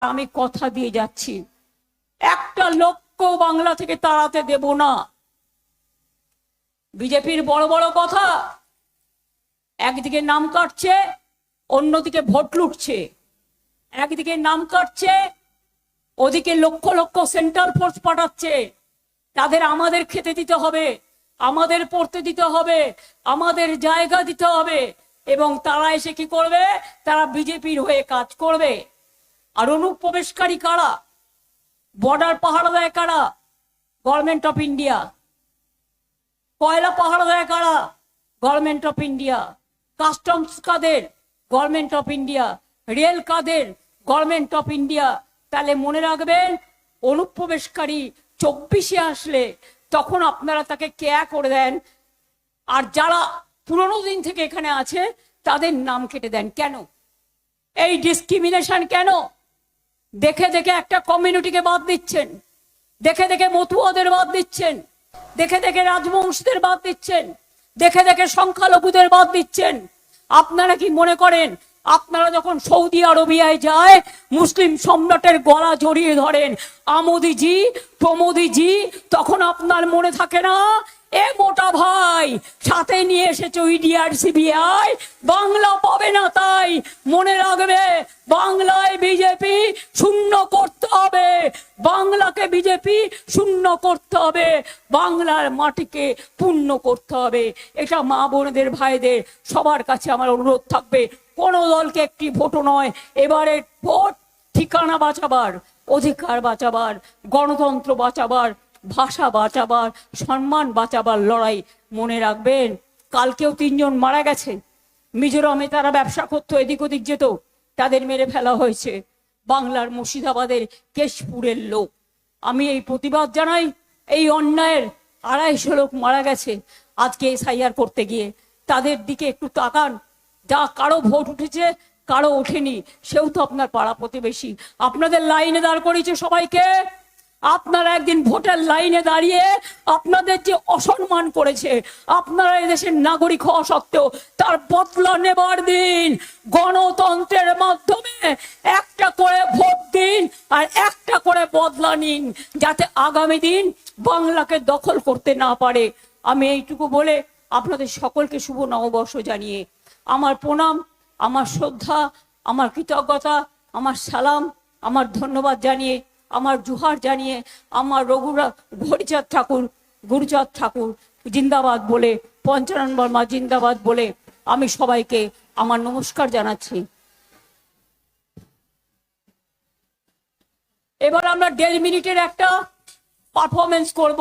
আমি কথা দিয়ে যাচ্ছি, একটা লোককে বাংলা থেকে তাড়াতে দেব না। বিজেপির বড় বড় কথা, একদিকে নাম কাটছে, অন্যদিকে ভোট লুটছে। একদিকে নাম কাটছে, ওদিকে লক্ষ লক্ষ সেন্ট্রাল ফোর্স পাঠাচ্ছে। তাদের আমাদের খেতে দিতে হবে, আমাদের পড়তে দিতে হবে, আমাদের জায়গা দিতে হবে, এবং তারা এসে কি করবে? তারা বিজেপির হয়ে কাজ করবে। আর অনুপ্রবেশকারী কারা? বর্ডার পাহারা দেয় কারা? Government of India. কয়লা পাহারা দেয় কারা? Government of India. কাস্টমস কাদের? Government of India. রেল কাদের? Government of India. তাহলে মনে রাখবেন, অনুপ্রবেশকারী 24-এ আসলে তখন আপনারা তাকে কেয়া করে দেন, আর যারা পুরোনো দিন থেকে এখানে আছে তাদের নাম কেটে দেন। কেন এই ডিসক্রিমিনেশন? কেন? দেখে দেখে একটা কমিউনিটিকে বাদ দিচ্ছেন, দেখে দেখে মতুয়াদের বাদ দিচ্ছেন, দেখে দেখে রাজবংশীদের বাদ দিচ্ছেন, দেখে দেখে সংখ্যালঘুদের বাদ দিচ্ছেন। আপনারা কি মনে করেন আপনারা যখন সৌদি আরবিয়ায় যায় মুসলিম সম্রাটের গলা জড়িয়ে ধরেন আমোদিজি প্রমোদিজি, তখন আপনার মনে থাকে না এ মোটা ভাই সাথে নিয়ে এসেছে ইডিআর সিবিআই, বাংলা পাবে না? তাই মনে রাখবে, বাংলায় বিজেপি শূন্য করতে হবে, বাংলাকে বিজেপি শূন্য করতে হবে, বাংলার মাটিকে পূর্ণ করতে হবে। এটা মা বোনদের ভাইদের সবার কাছে আমার অনুরোধ থাকবে, কোন দলকে একটি ভোটও নয়, এবারে ভোট ঠিকানা বাঁচাবার, অধিকার বাঁচাবার, গণতন্ত্র বাঁচাবার, ভাষা বাঁচাবার, সম্মান বাঁচাবার লড়াই। মনে রাখবেন, কালকেও 3 জন মারা গেছে। মিজোরামে তারা ব্যবসা করতো, এদিক ওদিক যেত, তাদের মেরে ফেলা হয়েছে। বাংলার মুর্শিদাবাদের কেশপুরের লোক। আমি এই প্রতিবাদ জানাই, এই অন্যায়ের 250 লোক মারা গেছে আজকে এসআইআর করতে গিয়ে। তাদের দিকে একটু তাকান। যা কারো ভোট উঠেছে, কারো ওঠেনি, সেও তো আপনার পাড়া প্রতিবেশী। আপনাদের লাইনে দাঁড় করিয়েছে সবাইকে। আপনারা একদিন ভোটের লাইনে দাঁড়িয়ে আপনাদের যে অসম্মান করেছে, আপনারা এদেশের নাগরিক হওয়া সত্ত্বেও তার বদলা নেবার দিন। গণতন্ত্রের মাধ্যমে একটা করে ভোট দিন আর একটা করে বদলা নিন, যাতে আগামী দিন বাংলাকে দখল করতে না পারে। আমি এইটুকু বলে আপনাদের সকলকে শুভ নববর্ষ জানিয়ে আমার প্রণাম, আমার শ্রদ্ধা, আমার কৃতজ্ঞতা, আমার সালাম, আমার ধন্যবাদ জানিয়ে, আমার জোহার জানিয়ে, আমার হরিচাঁদ ঠাকুর, গুরুচাঁদ ঠাকুর জিন্দাবাদ বলে, পঞ্চানন বর্মা জিন্দাবাদ বলে আমি সবাইকে আমার নমস্কার জানাচ্ছি। এবার আমরা 1.5 মিনিটের একটা পারফরমেন্স করব।